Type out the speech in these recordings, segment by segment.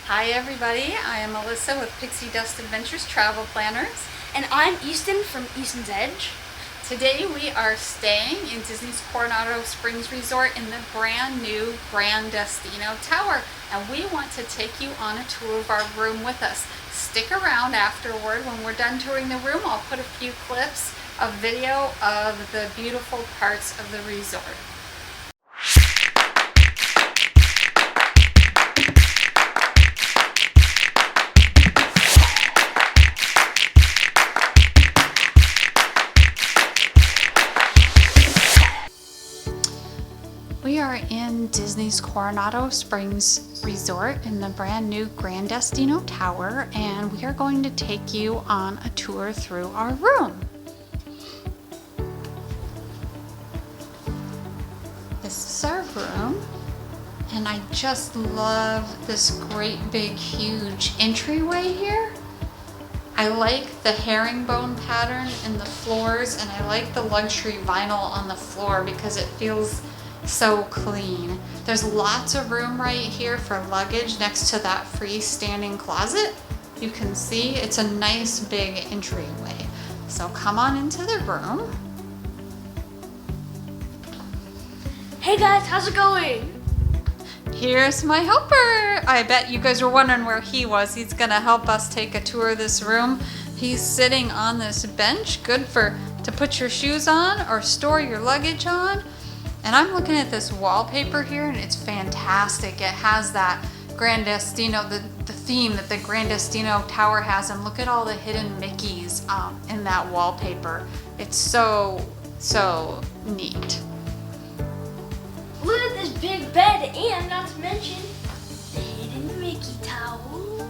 Hi everybody, I am Alyssa with Pixie Dust Adventures Travel Planners. And I'm Easton from Easton's Edge. Today we are staying in Disney's Coronado Springs Resort in the brand new Grand Destino Tower. And we want to take you on a tour of our room with us. Stick around afterward. When we're done touring the room, I'll put a few clips of video of the beautiful parts of the resort. We are in Disney's Coronado Springs Resort in the brand new Grand Destino Tower, and we are going to take you on a tour through our room. This is our room, and I just love this great big huge entryway here. I like the herringbone pattern in the floors, and I like the luxury vinyl on the floor because it feels so clean. There's lots of room right here for luggage next to that freestanding closet. You can see it's a nice big entryway. So come on into the room. Hey guys, how's it going? Here's my helper. I bet you guys were wondering where he was. He's gonna help us take a tour of this room. He's sitting on this bench, good to put your shoes on or store your luggage on. And I'm looking at this wallpaper here, and it's fantastic. It has that Grand Destino, the theme that the Grand Destino Tower has, and look at all the hidden Mickeys in that wallpaper. It's so neat. Look at this big bed, and not to mention the hidden Mickey towel.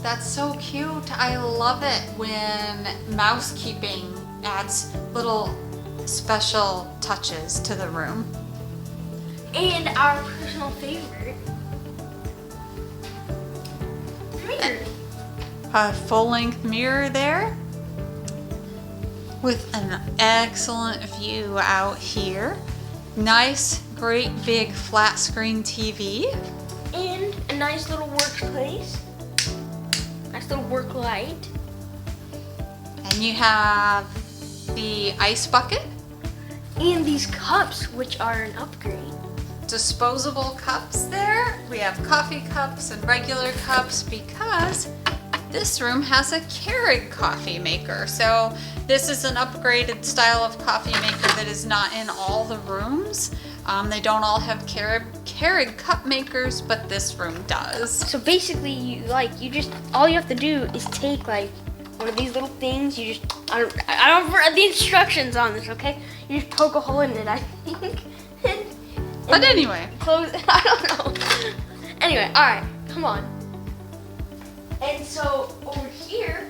That's so cute. I love it when mousekeeping adds little special touches to the room. And our personal favorite, mirror. A full-length mirror there with an excellent view out here. Nice, great big flat screen TV. And a nice little workplace. Nice little work light. And you have the ice bucket. And these cups, which are an upgrade. Disposable cups there. We have coffee cups and regular cups because this room has a Keurig coffee maker. So this is an upgraded style of coffee maker that is not in all the rooms. They don't all have Keurig cup makers, but this room does. So basically, all you have to do is take one of these little things. You just I don't read the instructions on this, okay? You just poke a hole in it, I think. But anyway, close. I don't know. Anyway, all right, come on. And so over here,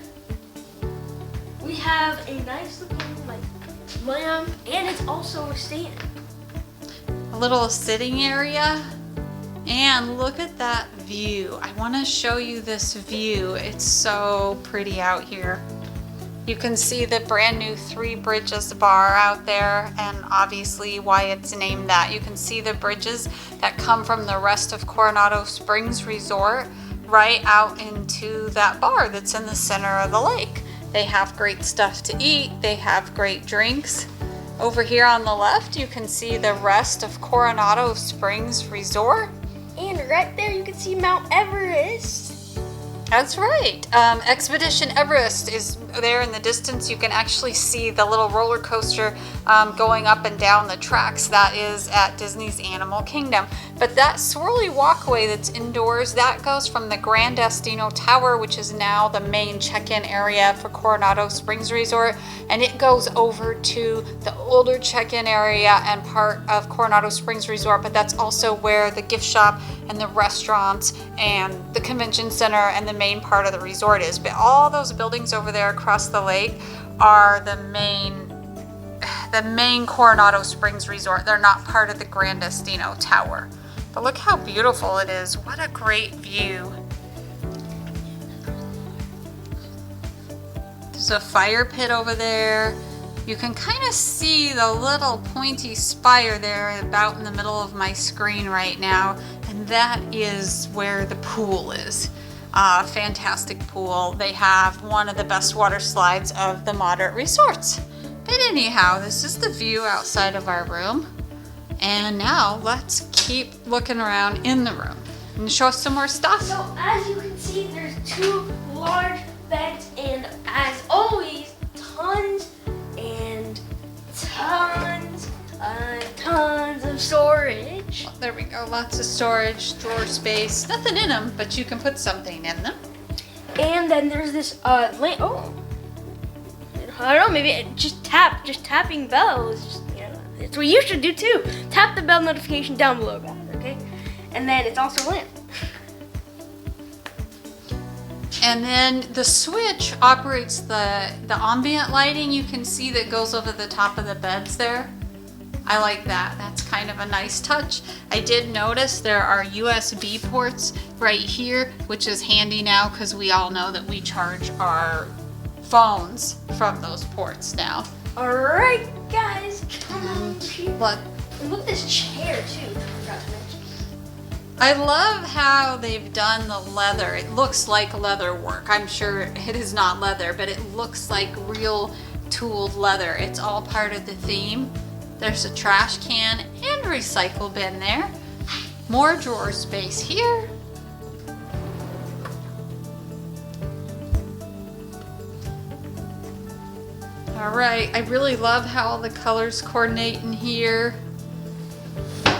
we have a nice looking lamp, and it's also a stand. a little sitting area. And look at that view. I want to show you this view. It's so pretty out here. You can see the brand new Three Bridges bar out there, and obviously why it's named that. You can see the bridges that come from the rest of Coronado Springs Resort right out into that bar that's in the center of the lake. They have great stuff to eat. They have great drinks. Over here on the left, you can see the rest of Coronado Springs Resort. And right there you can see Mount Everest. That's right. Expedition Everest is there in the distance. You can actually see the little roller coaster going up and down the tracks. That is at Disney's Animal Kingdom. But that swirly walkway that's indoors, that goes from the Grand Destino Tower, which is now the main check-in area for Coronado Springs Resort, and it goes over to the older check-in area and part of Coronado Springs Resort, but that's also where the gift shop and the restaurants and the convention center and the main part of the resort is. But all those buildings over there across the lake are the main Coronado Springs Resort. They're not part of the Grand Destino Tower. But look how beautiful it is. What a great view. There's a fire pit over there. You can kind of see the little pointy spire there about in the middle of my screen right now. and that is where the pool is. Fantastic pool. They have one of the best water slides of the moderate resorts. But anyhow, this is the view outside of our room. And now let's keep looking around in the room and show us some more stuff. So as you can see, there's 2 large beds, and as always, tons and tons of storage. There we go, lots of storage, drawer space. Nothing in them, but you can put something in them. And then there's this lamp. Oh, I don't know. Maybe just tapping bells. Just, you know, it's what you should do too. Tap the bell notification down below, guys. Okay. And then it's also a lamp. And then the switch operates the ambient lighting you can see that goes over the top of the beds there. I like that. That's kind of a nice touch. I did notice there are USB ports right here, which is handy now because we all know that we charge our phones from those ports now. All right, guys, come on. But And look at this chair too. I forgot to mention. I love how they've done the leather. It looks like leather work. I'm sure it is not leather, but it looks like real tooled leather. It's all part of the theme. There's a trash can and a recycle bin there. More drawer space here. All right, I really love how all the colors coordinate in here.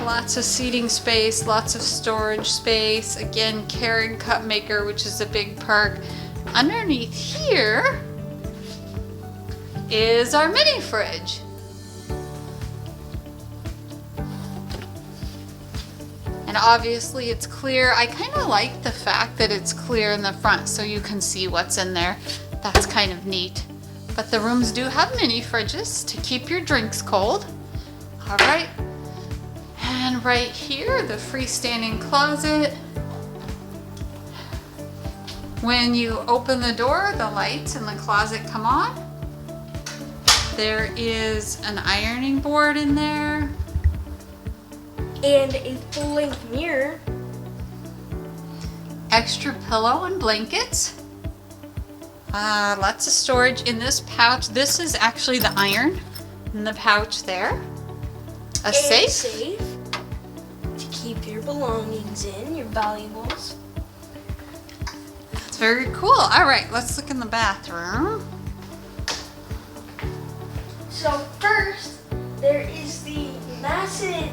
Lots of seating space, lots of storage space. Again, Keurig cup maker, which is a big perk. Underneath here is our mini fridge. And obviously it's clear. I kind of like the fact that it's clear in the front so you can see what's in there. That's kind of neat. But the rooms do have mini fridges to keep your drinks cold. All right. And right here, the freestanding closet. When you open the door, the lights in the closet come on. There is an ironing board in there. And a full-length mirror. Extra pillow and blankets. Lots of storage in this pouch. This is actually the iron in the pouch there. A safe. Safe to keep your belongings in, your valuables. That's very cool. All right, let's look in the bathroom. So first, there is the massive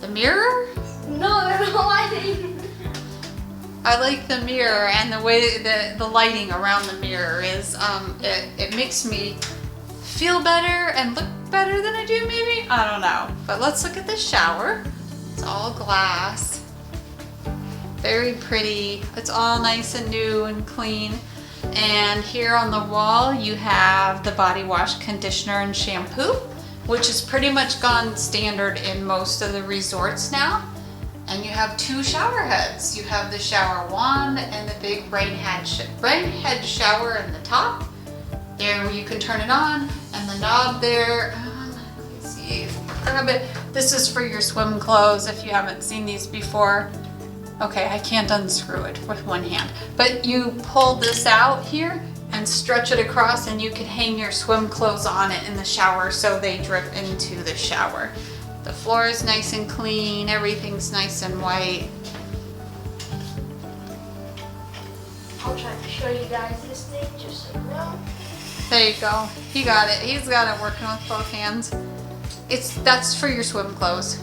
The mirror. no lighting. I like the mirror and the way the lighting around the mirror is. It makes me feel better and look better than I do maybe. I don't know. But let's look at the shower. It's all glass. Very pretty. It's all nice and new and clean. And here on the wall you have the body wash, conditioner, and shampoo, which has pretty much gone standard in most of the resorts now. And you have 2 shower heads. You have the shower wand and the big rain head shower in the top. There you can turn it on, and the knob there. Let me see. Grab it. This is for your swim clothes if you haven't seen these before. Okay, I can't unscrew it with one hand. But you pull this out here and stretch it across, and you can hang your swim clothes on it in the shower so they drip into the shower. The floor is nice and clean, everything's nice and white. I'll try to show you guys this thing just so you know. There you go. He got it. He's got it working with both hands. That's for your swim clothes.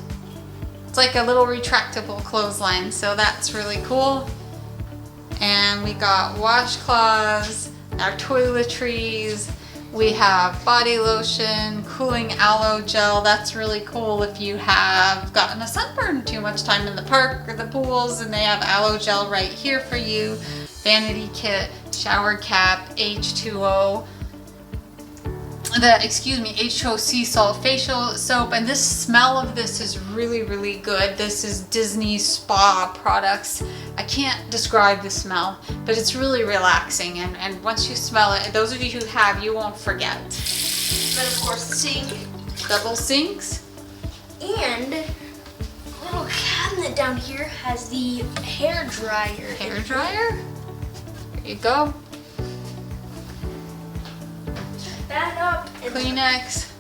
It's like a little retractable clothesline, so that's really cool. And we got washcloths, our toiletries. We have body lotion, cooling aloe gel. That's really cool if you have gotten a sunburn too much time in the park or the pools, and they have aloe gel right here for you. Vanity kit, shower cap, H2O. H2O sea salt facial soap, and this smell of this is really, really good. This is Disney spa products. I can't describe the smell, but it's really relaxing, and once you smell it, those of you who have, you won't forget. Then of course the sink. Double sinks. And a little cabinet down here has the hair dryer. Hair dryer? There you go. That up. And Kleenex.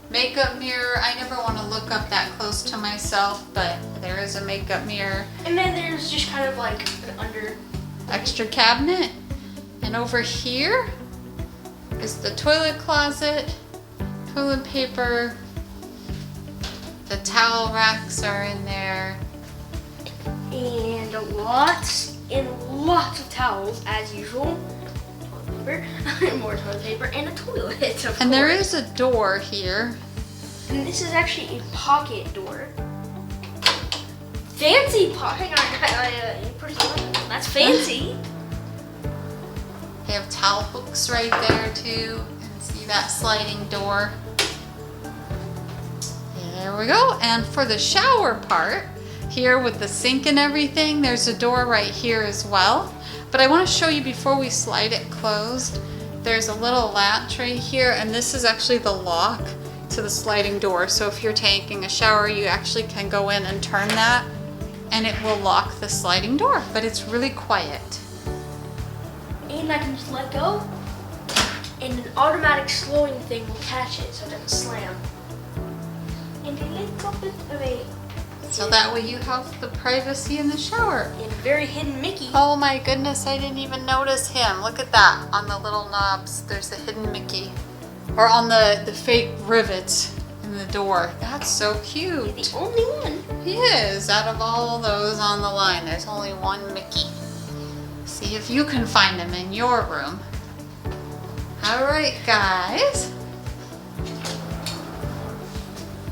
Makeup mirror. I never want to look up that close to myself, but there is a makeup mirror. And then there's just kind of like an under. Extra cabinet. And over here is the toilet closet, toilet paper, the towel racks are in there. And lots of towels as usual. Toilet paper, more toilet paper, and a toilet. And there is a door here. And this is actually a pocket door. Fancy pocket. Hang on, that's fancy. They have towel hooks right there too. And see that sliding door. There we go. And for the shower part, here with the sink and everything, there's a door right here as well. But I want to show you before we slide it closed, there's a little latch right here, and this is actually the lock to the sliding door. So if you're taking a shower, you actually can go in and turn that, and it will lock the sliding door, but it's really quiet. And I can just let go, and an automatic slowing thing will catch it so it doesn't slam. And a little bit of a... So that way you have the privacy in the shower. And very hidden Mickey. Oh my goodness, I didn't even notice him. Look at that, on the little knobs, there's a hidden Mickey. Or on the fake rivets in the door. That's so cute. He's the only one. He is. Out of all those on the line, there's only one Mickey. See if you can find him in your room. All right, guys.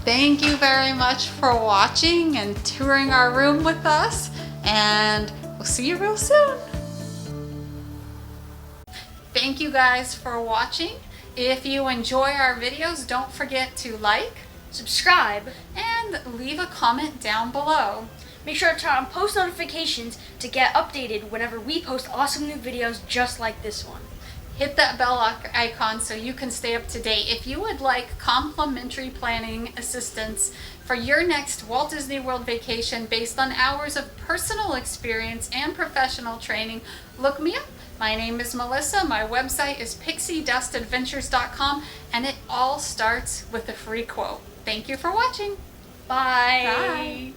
Thank you very much for watching and touring our room with us, and we'll see you real soon. Thank you guys for watching. If you enjoy our videos, don't forget to like, Subscribe. and leave a comment down below. Make sure to turn on post notifications to get updated whenever we post awesome new videos just like this one. Hit that bell icon so you can stay up to date. If you would like complimentary planning assistance for your next Walt Disney World vacation based on hours of personal experience and professional training, look me up. My name is Melissa. My website is pixiedustadventures.com, and it all starts with a free quote. Thank you for watching. Bye. Bye.